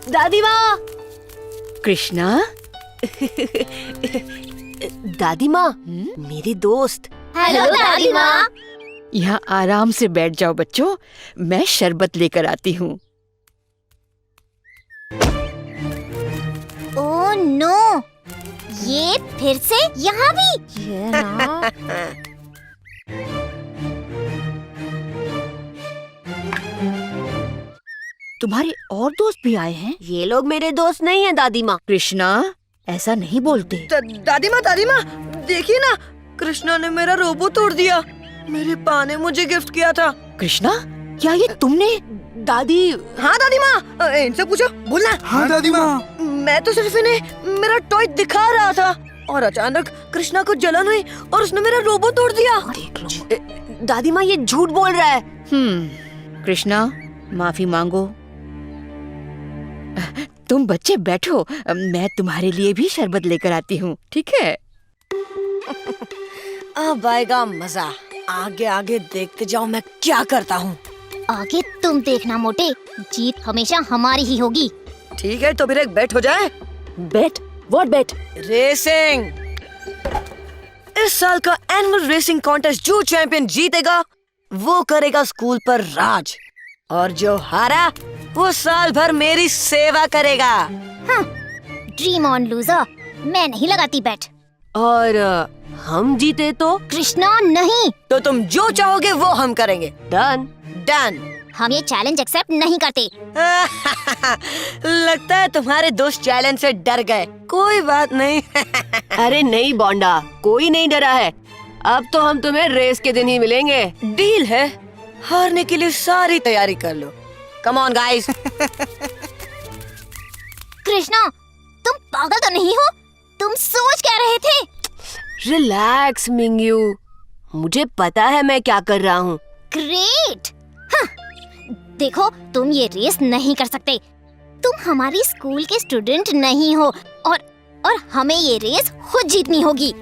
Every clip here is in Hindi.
दादी माँ। कृष्णा। दादी माँ, मेरी दोस्त। हेलो दादी माँ। यहाँ आराम से बैठ जाओ बच्चों, मैं शरबत लेकर आती हूँ। ओह नो, ये फिर से यहाँ भी? ये ना। तुम्हारे और दोस्त भी आए हैं? ये लोग मेरे दोस्त नहीं हैं दादी माँ। कृष्णा, ऐसा नहीं बोलते। दादी माँ, देखिए ना, कृष्णा ने मेरा रोबो तोड़ दिया। मेरे पा ने मुझे गिफ्ट किया था। कृष्णा, क्या ये तुमने? दादी। हाँ दादी माँ, इनसे पूछो। बोलना। हाँ दादी माँ। मैं तो सिर्फ इन्हें मेरा टॉय दिखा रहा था और अचानक कृष्णा को जलन हुई और उसने मेरा रोबो तोड़ दिया। दादी माँ, ये झूठ बोल रहा है। कृष्णा, माफी मांगो। तुम बच्चे बैठो, मैं तुम्हारे लिए भी शरबत लेकर आती हूँ, ठीक है? अब आएगा मजा। आगे आगे देखते जाओ मैं क्या करता हूँ। आगे तुम देखना मोटे, जीत हमेशा हमारी ही होगी। ठीक है, तो फिर एक बेट हो जाए। बेट? What bet? रेसिंग। इस साल का एनुअल रेसिंग कॉन्टेस्ट जो चैंपियन जीतेगा वो करेगा स्कूल पर राज, और जो हारा वो साल भर मेरी सेवा करेगा। ड्रीम ऑन लूजर, मैं नहीं लगाती बैट। और हम जीते तो? कृष्णा नहीं। तो तुम जो चाहोगे वो हम करेंगे। डन। डन। हम ये चैलेंज एक्सेप्ट नहीं करते। लगता है तुम्हारे दोस्त चैलेंज से डर गए। कोई बात नहीं। अरे नहीं बॉन्डा, कोई नहीं डरा है। अब तो हम तुम्हें रेस के दिन ही मिलेंगे। डील है, हारने के लिए सारी तैयारी कर लो। Come on guys. कृष्णा, तुम पागल तो नहीं हो? तुम सोच क्या रहे थे? रिलैक्स मिंगयू, मुझे पता है मैं क्या कर रहा हूँ। ग्रेट। देखो, तुम ये रेस नहीं कर सकते। तुम हमारी स्कूल के स्टूडेंट नहीं हो और हमें ये रेस खुद जीतनी होगी।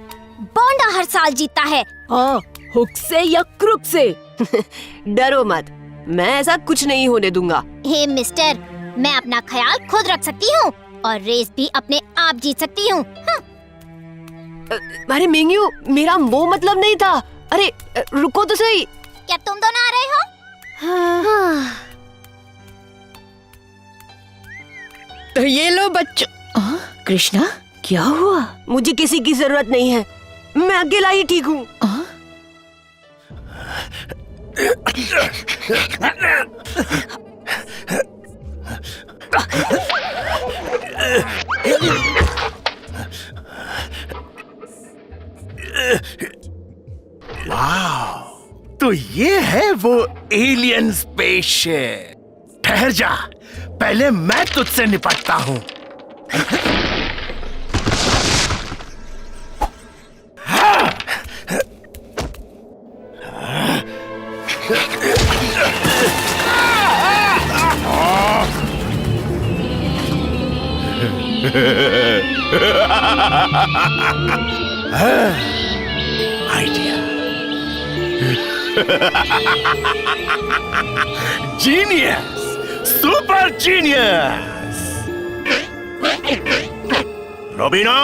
बॉन्डा हर साल जीतता है। हाँ, हुक से या क्रुक से। डरो मत, मैं ऐसा कुछ नहीं होने दूंगा। हे मिस्टर, मैं अपना ख्याल खुद रख सकती हूँ और रेस भी अपने आप जीत सकती हूँ। अरे मिंगयू, मेरा वो मतलब नहीं था। अरे रुको तो सही। क्या तुम दोनों आ रहे हो? तो ये लो बच्चों। कृष्णा, क्या हुआ? मुझे किसी की जरूरत नहीं है, मैं अकेला ही ठीक हूँ। वाह, तो ये है वो एलियन स्पेसशिप। ठहर जा, पहले मैं तुझसे निपटता हूँ। Idea. Genius, super genius. Robino,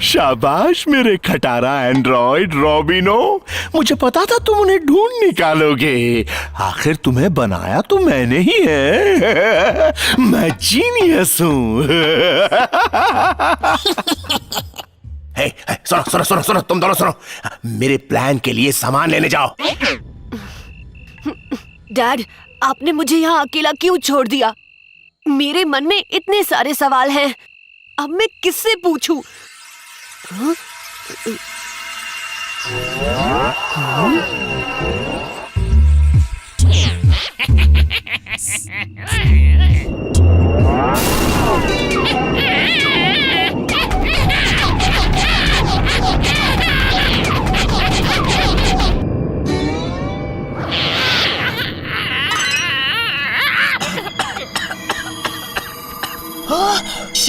शाबाश मेरे खटारा एंड्रॉइड रोबिनो, मुझे पता था तुम उन्हें ढूंढ निकालोगे। आखिर तुम्हें बनाया तो मैंने ही है। मैं जीनियस हूँ। हे, सुनो सुनो सुनो सुनो, तुम दोनों सुनो। मेरे प्लान के लिए सामान लेने जाओ। डैड, आपने मुझे यहाँ अकेला क्यों छोड़ दिया? मेरे मन में इतने सारे सवाल हैं, अब मैं किससे पूछूं?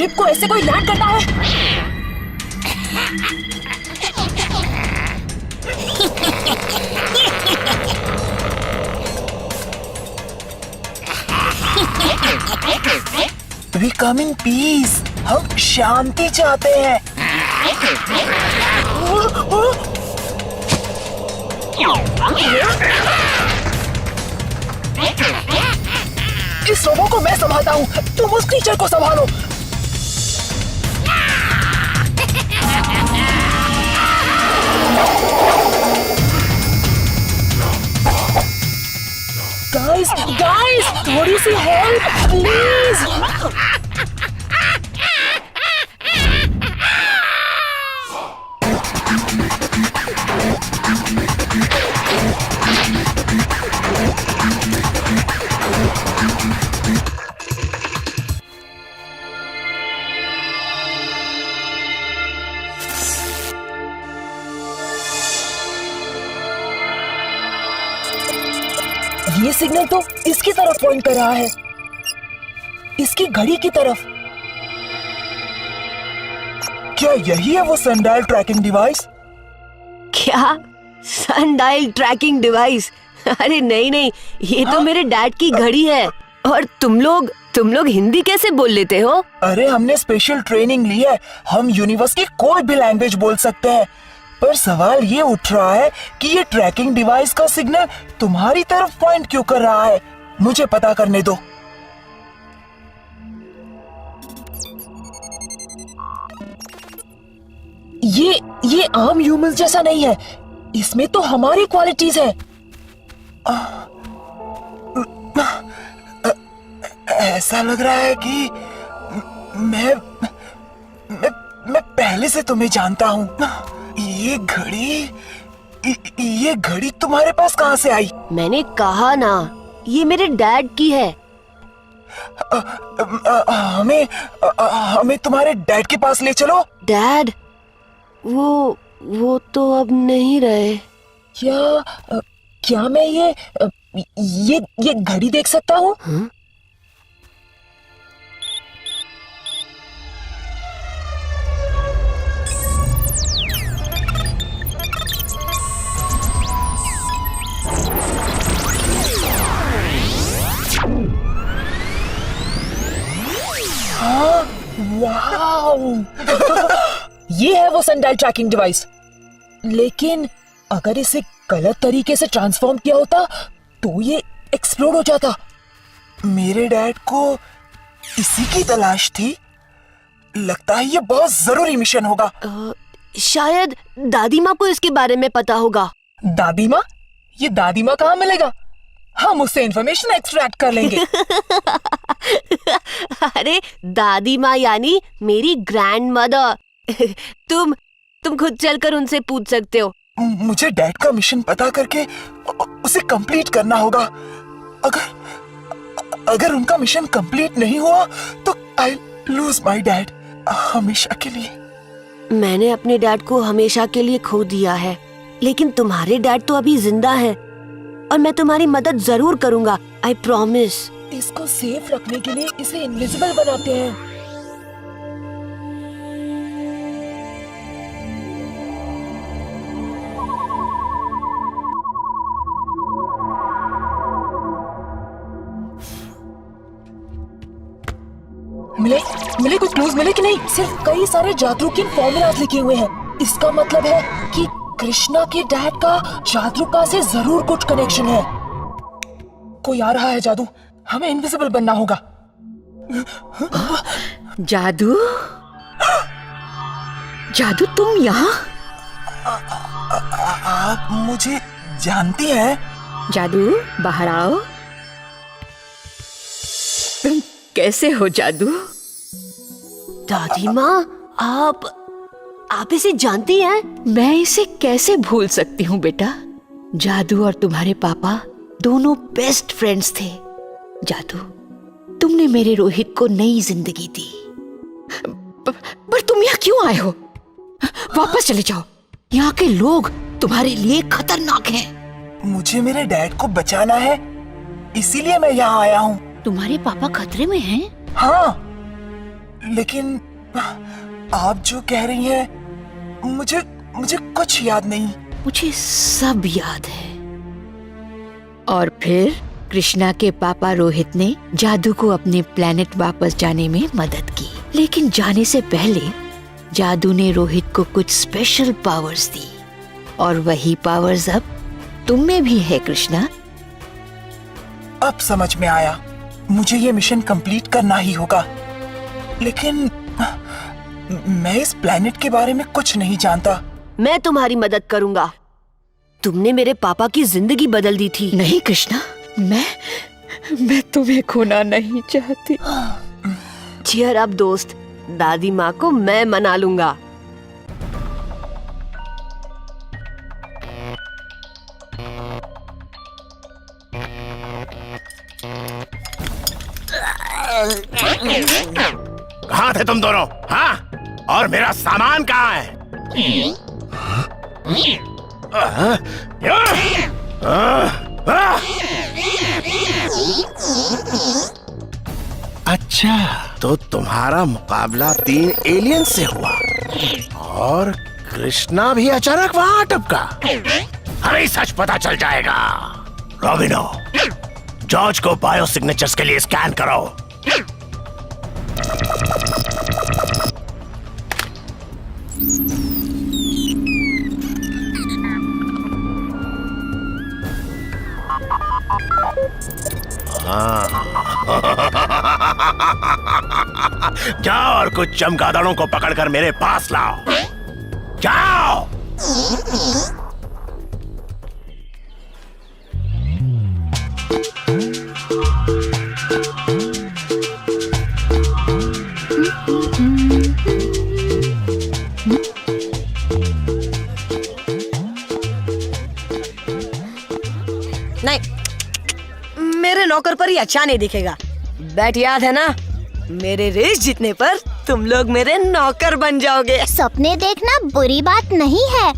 शिप को ऐसे कोई लैंड करता है? वी कम इन पीस, हम शांति चाहते हैं। इस रोबो को मैं संभालता हूँ, तुम उस क्रीचर को संभालो। गाइस, थोड़ी सी हेल्प प्लीज। ये सिग्नल तो इसकी तरफ पॉइंट कर रहा है, इसकी घड़ी की तरफ। क्या यही है वो सनडायल ट्रैकिंग डिवाइस? क्या? Sundial tracking device? अरे नहीं, ये तो मेरे डैड की घड़ी है। और तुम लोग हिंदी कैसे बोल लेते हो? अरे हमने स्पेशल ट्रेनिंग ली है, हम यूनिवर्स की कोई भी लैंग्वेज बोल सकते हैं। पर सवाल ये उठ रहा है कि ये ट्रैकिंग डिवाइस का सिग्नल तुम्हारी तरफ पॉइंट क्यों कर रहा है? मुझे पता करने दो। ये आम ह्यूमन जैसा नहीं है, इसमें तो हमारी क्वालिटीज है। ऐसा लग रहा है कि मैं पहले से तुम्हें जानता हूँ। ये घड़ी तुम्हारे पास कहाँ से आई? मैंने कहा ना, ये मेरे डैड की है। हमें तुम्हारे डैड के पास ले चलो। डैड? वो तो अब नहीं रहे। क्या मैं ये घड़ी देख सकता हूँ? वाओ! ये है वो सनडायल ट्रैकिंग डिवाइस। लेकिन अगर इसे गलत तरीके से ट्रांसफॉर्म किया होता तो ये एक्सप्लोड हो जाता। मेरे डैड को इसी की तलाश थी। लगता है ये बहुत जरूरी मिशन होगा। शायद दादी माँ को इसके बारे में पता होगा। दादी माँ? ये दादी माँ कहाँ मिलेगा? हम उससे इंफॉर्मेशन एक्सट्रैक्ट कर लेंगे। अरे दादी माँ यानी मेरी ग्रैंड मदर। तुम खुद चलकर उनसे पूछ सकते हो। मुझे डैड का मिशन पता करके उसे कंप्लीट करना होगा। अगर उनका मिशन कंप्लीट नहीं हुआ तो आई लूज माय डैड हमेशा के लिए। मैंने अपने डैड को हमेशा के लिए खो दिया है, लेकिन तुम्हारे डैड तो अभी जिंदा हैं और मैं तुम्हारी मदद जरूर करूंगा। I promise. इसको सेफ रखने के लिए इसे इनविजिबल बनाते हैं। मिले कोई क्लूज मिले कि नहीं? सिर्फ कई सारे जादू के फॉर्मूलाज लिखे हुए हैं। इसका मतलब है कि कृष्णा के डैड का जादूका से जरूर कुछ कनेक्शन है। कोई आ रहा है जादू, हमें इनविजिबल बनना होगा। जादू तुम यहाँ? आप मुझे जानती हैं? जादू बाहर आओ। तुम कैसे हो जादू? दादी माँ, आप इसे जानती हैं? मैं इसे कैसे भूल सकती हूँ बेटा। जादू और तुम्हारे पापा दोनों बेस्ट फ्रेंड्स थे। जादू, तुमने मेरे रोहित को नई जिंदगी दी। पर तुम यहाँ क्यों आए हो? वापस चले जाओ, यहाँ के लोग तुम्हारे लिए खतरनाक हैं। मुझे मेरे डैड को बचाना है, इसीलिए मैं यहाँ आया हूँ। तुम्हारे पापा खतरे में हैं? हाँ, लेकिन आप जो कह रही हैं मुझे मुझे कुछ याद नहीं। मुझे सब याद है। और फिर कृष्णा के पापा रोहित ने जादू को अपने प्लेनेट वापस जाने में मदद की, लेकिन जाने से पहले जादू ने रोहित को कुछ स्पेशल पावर्स दी, और वही पावर्स अब तुम में भी है कृष्णा। अब समझ में आया, मुझे ये मिशन कंप्लीट करना ही होगा। लेकिन मैं इस प्लेनेट के बारे में कुछ नहीं जानता। मैं तुम्हारी मदद करूंगा। तुमने मेरे पापा की जिंदगी बदल दी थी। नहीं कृष्णा, मैं तुम्हें खोना नहीं चाहती। चियर अप दोस्त, दादी माँ को मैं मना लूंगा। कहाँ थे तुम दोनों? हाँ? और मेरा सामान कहाँ है? अच्छा, तो तुम्हारा मुकाबला 3 एलियन से हुआ और कृष्णा भी अचानक वहां टपका। हमें सच पता चल जाएगा। रॉबिनो, जॉर्ज को बायो सिग्नेचर्स के लिए स्कैन करो। जाओ और कुछ चमगादड़ों को पकड़कर मेरे पास लाओ। जाओ। नहीं, मेरे नौकर पर ही अच्छा नहीं दिखेगा। बैट याद है ना, मेरे रेस जीतने पर तुम लोग मेरे नौकर बन जाओगे। सपने देखना बुरी बात नहीं है,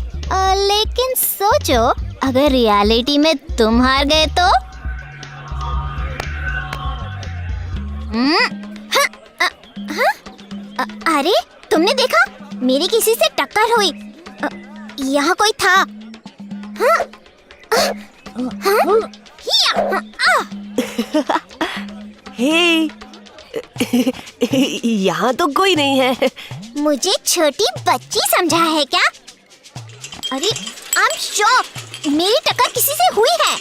लेकिन सोचो अगर रियलिटी में तुम हार गए तो? अरे तुमने देखा, मेरी किसी से टक्कर हुई। यहाँ कोई था। हे, यहाँ तो कोई नहीं है। मुझे छोटी बच्ची समझा है क्या? अरे आई एम श्योर मेरी टक्कर किसी से हुई है।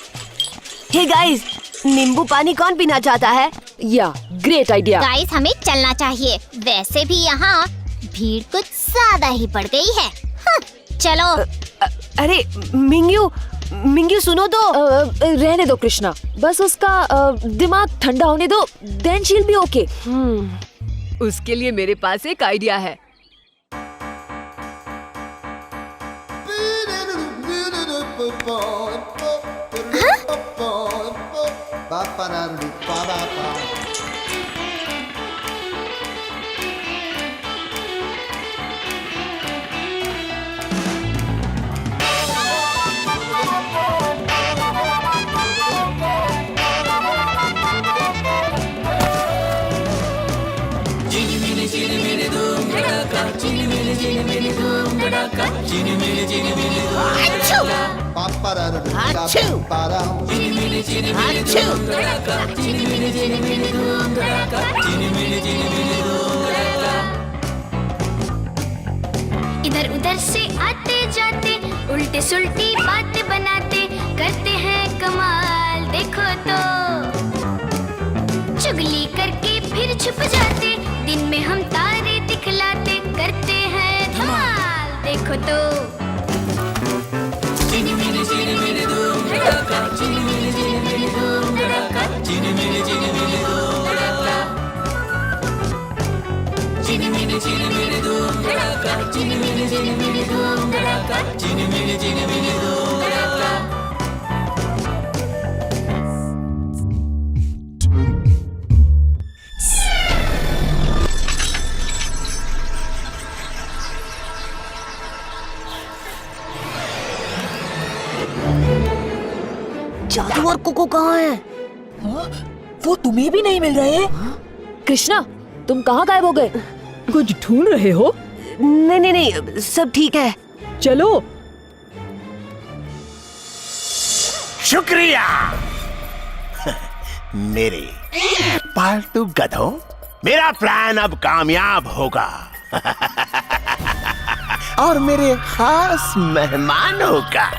हे गाइस, नींबू पानी कौन पीना चाहता है? या ग्रेट आइडिया। गाइस हमें चलना चाहिए। वैसे भी यहाँ भीड़ कुछ ज्यादा ही बढ़ गई है। चलो। अरे मिंग्यू सुनो तो। रहने दो कृष्णा, बस उसका दिमाग ठंडा होने दो, then she will be okay. उसके लिए मेरे पास एक आइडिया है। इधर उधर से आते जाते उल्टे सुल्टी बातें बनाते करते हैं कमाल। देखो तो चुगली करके फिर छुप जाते, दिन में हम तारे दिखलाते करते हैं धमाल। देखो तो जादू और कोको कहाँ है? वो तुम्हें भी नहीं मिल रहे? कृष्णा, तुम कहाँ गायब हो गए? कुछ ढूंढ रहे हो? नहीं नहीं नहीं, सब ठीक है। चलो। शुक्रिया मेरे पालतू गधों, मेरा प्लान अब कामयाब होगा। और मेरे खास मेहमानों का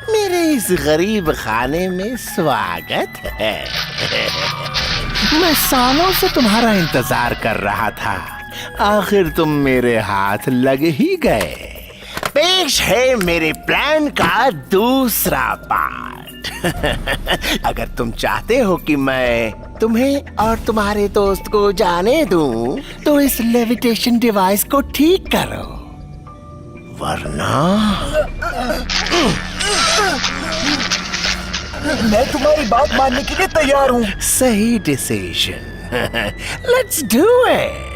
मेरे इस गरीब खाने में स्वागत है। मैं सालों से तुम्हारा इंतजार कर रहा था, आखिर तुम मेरे हाथ लग ही गए। पेश है मेरे प्लान का दूसरा पार्ट। अगर तुम चाहते हो कि मैं तुम्हें और तुम्हारे दोस्त को जाने दूं, तो इस लेविटेशन डिवाइस को ठीक करो, वरना मैं तुम्हारी बात मानने के लिए तैयार हूँ। सही डिसीजन। Let's do it.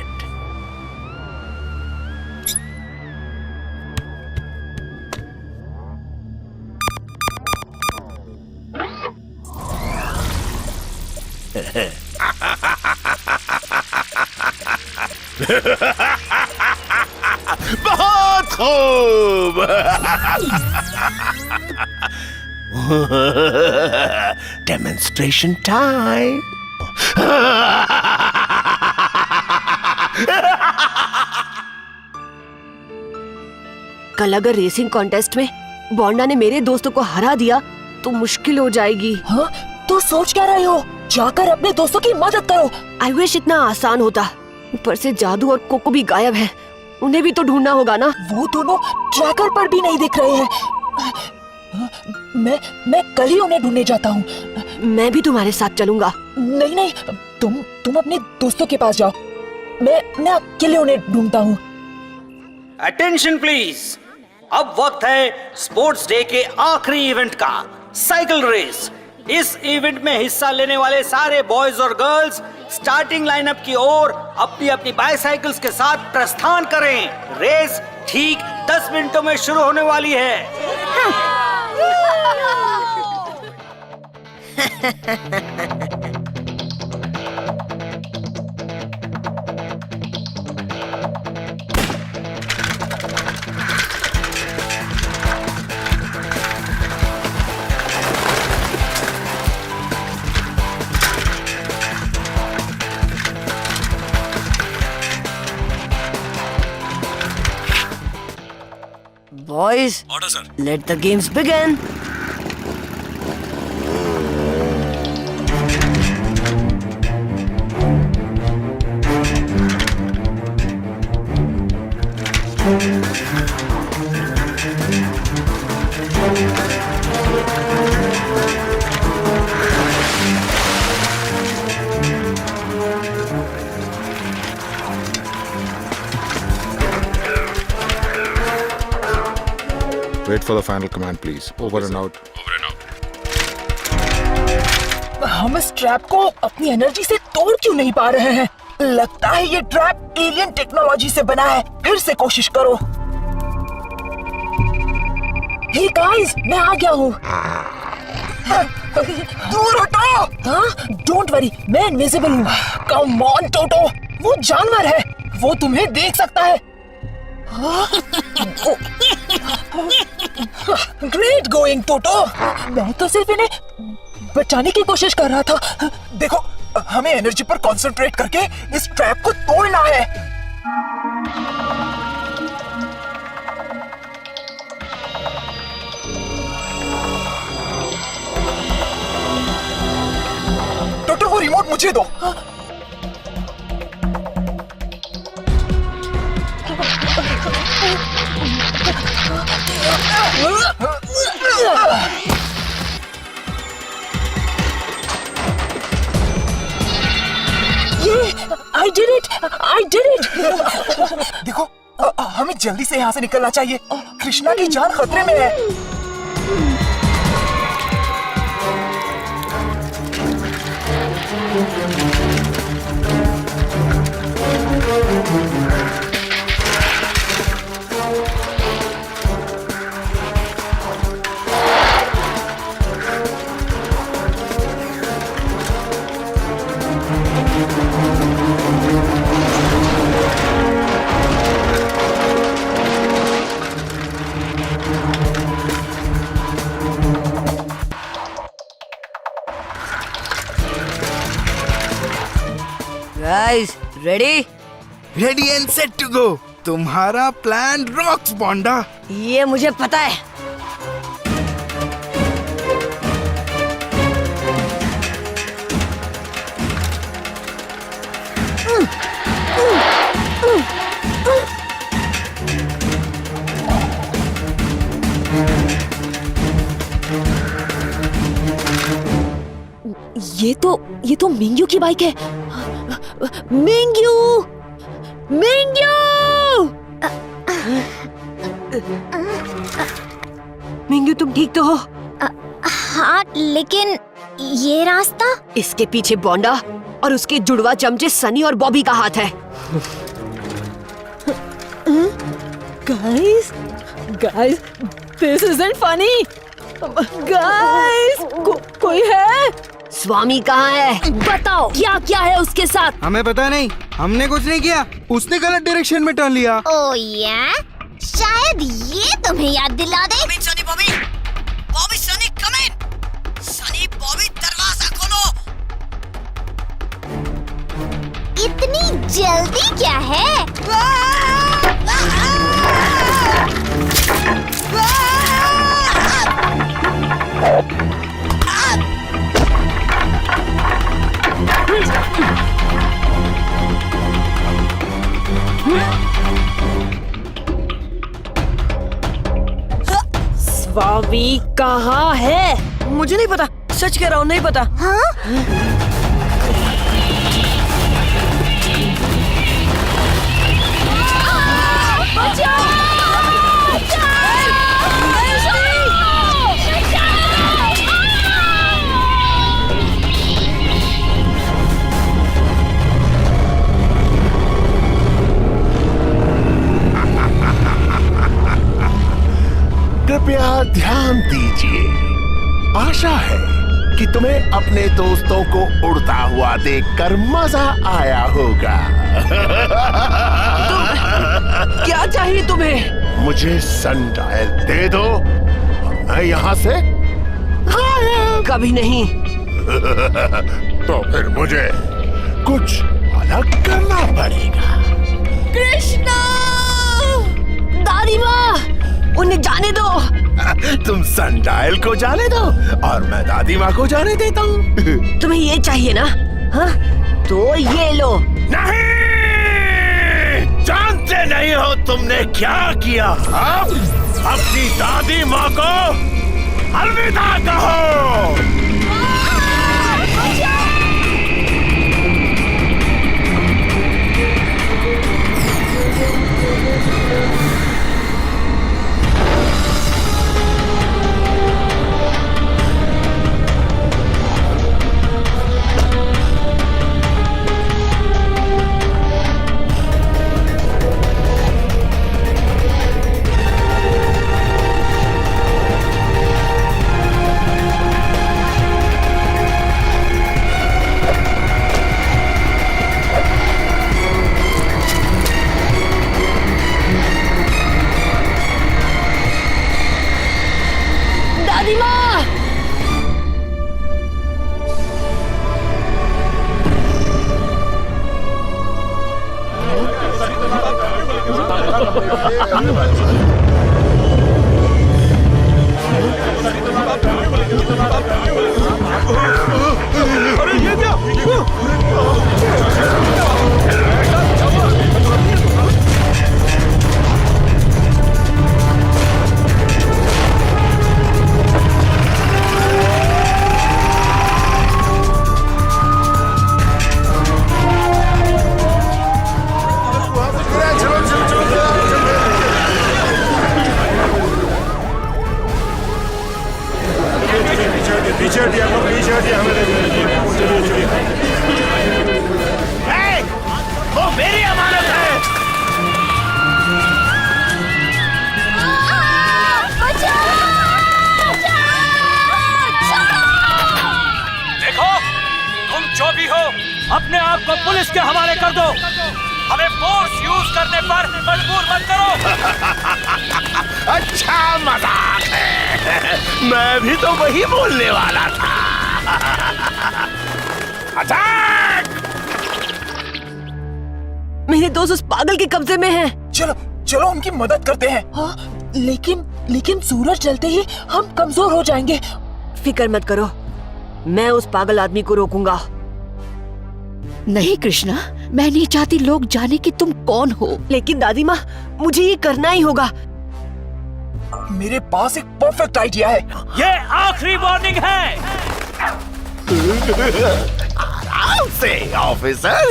बहुत खूब। Demonstration time. कल अगर रेसिंग कॉन्टेस्ट में बोंडा ने मेरे दोस्तों को हरा दिया तो मुश्किल हो जाएगी। हाँ, तो सोच क्या रहे हो? जाकर अपने दोस्तों की मदद करो। आई विश इतना आसान होता। ऊपर से जादू और कोको भी गायब है, उन्हें भी तो ढूंढना होगा ना। वो दोनों ट्रैकर पर भी नहीं दिख रहे हैं। मैं कल ही उन्हें ढूंढने जाता हूँ। मैं भी तुम्हारे साथ चलूंगा। नहीं नहीं, तुम अपने दोस्तों के पास जाओ, मैं अकेले उन्हें ढूंढता हूँ। अटेंशन प्लीज, अब वक्त है स्पोर्ट्स डे के आखिरी इवेंट का, साइकिल रेस। इस इवेंट में हिस्सा लेने वाले सारे बॉयज और गर्ल्स स्टार्टिंग लाइनअप की ओर अपनी अपनी बाइसाइकिल्स के साथ प्रस्थान करें। रेस ठीक 10 मिनटों में शुरू होने वाली है। Boys, let the games begin. Wait for the final command, please. Over and out. हम इस ट्रैप को अपनी एनर्जी से तोड़ क्यों नहीं पा रहे हैं? लगता है ये ट्रैप एलियन टेक्नोलॉजी से बना है। फिर से कोशिश करो। हे गाइस, मैं आ गया हूँ। दूर हटो। हाँ, डोंट वरी, मैं इनविजिबल हूँ। कम ऑन टोटो, वो जानवर है, वो तुम्हें देख सकता है। ग्रेट गोइंग टोटो। मैं तो सिर्फ इन्हें बचाने की कोशिश कर रहा था। देखो, हमें एनर्जी पर कंसंट्रेट करके इस ट्रैप को तोड़ना है। टोटो, वो रिमोट मुझे दो। I did it! देखो, हमें जल्दी से यहाँ से निकलना चाहिए। कृष्णा की जान खतरे में है। Ready? Ready and set to go. तुम्हारा प्लान रॉक्स बॉन्डा। ये मुझे पता है। ये तो मिंग्यू की बाइक है। Mingyu, Mingyu! मिंगू तुम ठीक तो हो? हाँ, लेकिन ये रास्ता? इसके पीछे बॉन्डा और उसके जुड़वा चमचे सनी और बॉबी का हाथ है। Guys, guys, this isn't funny. Guys, कोई है? स्वामी कहाँ है? बताओ क्या क्या है उसके साथ? हमें पता नहीं, हमने कुछ नहीं किया। उसने गलत डायरेक्शन में टर्न लिया। ओ या, शायद ये तुम्हें याद दिला दे। सनी बॉबी, बॉबी सनी कम इन। सनी बॉबी दरवाजा खोलो। इतनी जल्दी क्या है? स्वामी कहाँ है? मुझे नहीं पता, सच कह रहा हूँ, नहीं पता। कृपया ध्यान दीजिए। आशा है कि तुम्हें अपने दोस्तों को उड़ता हुआ देखकर मजा आया होगा। क्या चाहिए तुम्हें? मुझे सनडायल दे दो और मैं यहाँ से गायब। कभी नहीं। तो फिर मुझे कुछ अलग करना पड़ेगा। कृष्णा! दादी माँ, उन्हें जाने दो। तुम सनडायल को जाने दो और मैं दादी माँ को जाने देता हूँ। तुम्हें ये चाहिए ना? हाँ? तो ये लो। नहीं! जानते नहीं हो तुमने क्या किया? अब अपनी दादी माँ को अलविदा कहो। अपने आप को पुलिस के हवाले कर दो। हमें फोर्स यूज करने पर मजबूर मत करो। अच्छा मजाक है, मैं भी तो वही बोलने वाला था। अटैक! मेरे दोस्त उस पागल के कब्जे में हैं। चलो चलो उनकी मदद करते हैं। हाँ, लेकिन सूरज जलते ही हम कमजोर हो जाएंगे। फिक्र मत करो, मैं उस पागल आदमी को रोकूंगा। नहीं कृष्णा, मैं नहीं चाहती लोग जाने कि तुम कौन हो। लेकिन दादी माँ, मुझे ये करना ही होगा। मेरे पास एक परफेक्ट आइडिया है। ये आखिरी वार्निंग है। आराम से ऑफिसर।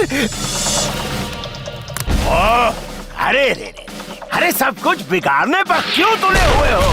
अरे अरे सब कुछ बिगाड़ने पर क्यों तुले हुए हो?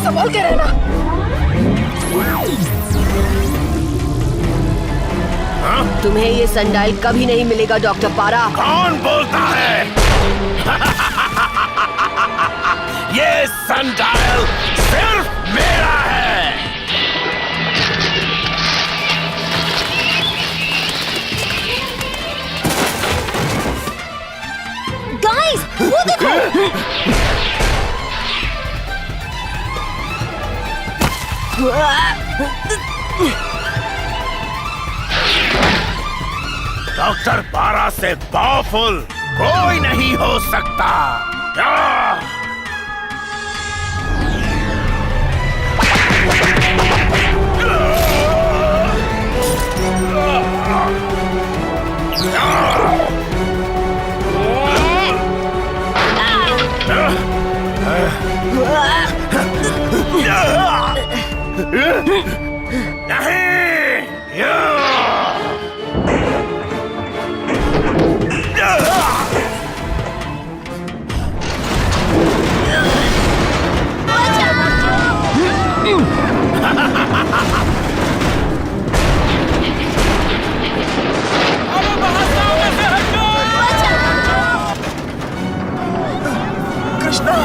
संभाल के रहना। तुम्हें ये सनडायल कभी नहीं मिलेगा डॉक्टर पारा। कौन बोलता है? ये सनडायल सिर्फ मेरा है। गाइस, वो देखो। डॉक्टर पारा से पावरफुल कोई नहीं हो सकता। कृष्णा,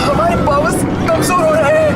हमारे पावर्स कमजोर हो रहे हैं।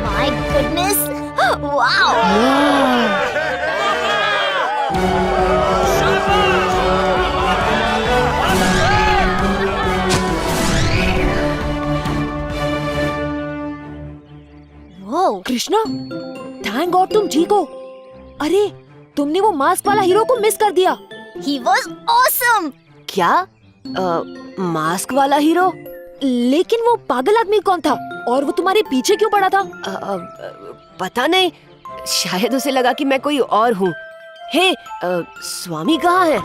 My goodness! Wow! Whoa! Krishna, thank God तुम ठीक हो। अरे, तुमने वो मास्क वाला हीरो को मिस कर दिया। He was awesome! क्या? मास्क वाला हीरो? लेकिन वो पागल आदमी कौन था और वो तुम्हारे पीछे क्यों पड़ा था? पता नहीं, शायद उसे लगा कि मैं कोई और हूँ। हे, स्वामी कहाँ है?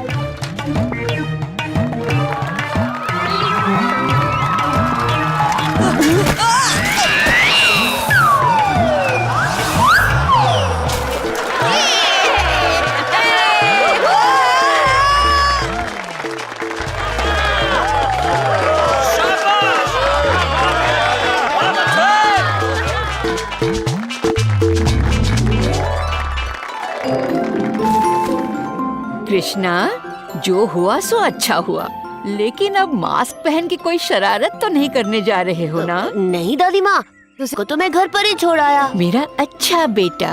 कृष्णा, जो हुआ सो अच्छा हुआ, लेकिन अब मास्क पहन के कोई शरारत तो नहीं करने जा रहे हो ना? नहीं दादी माँ, उसको तो मैं घर पर ही छोड़ आया। मेरा अच्छा बेटा।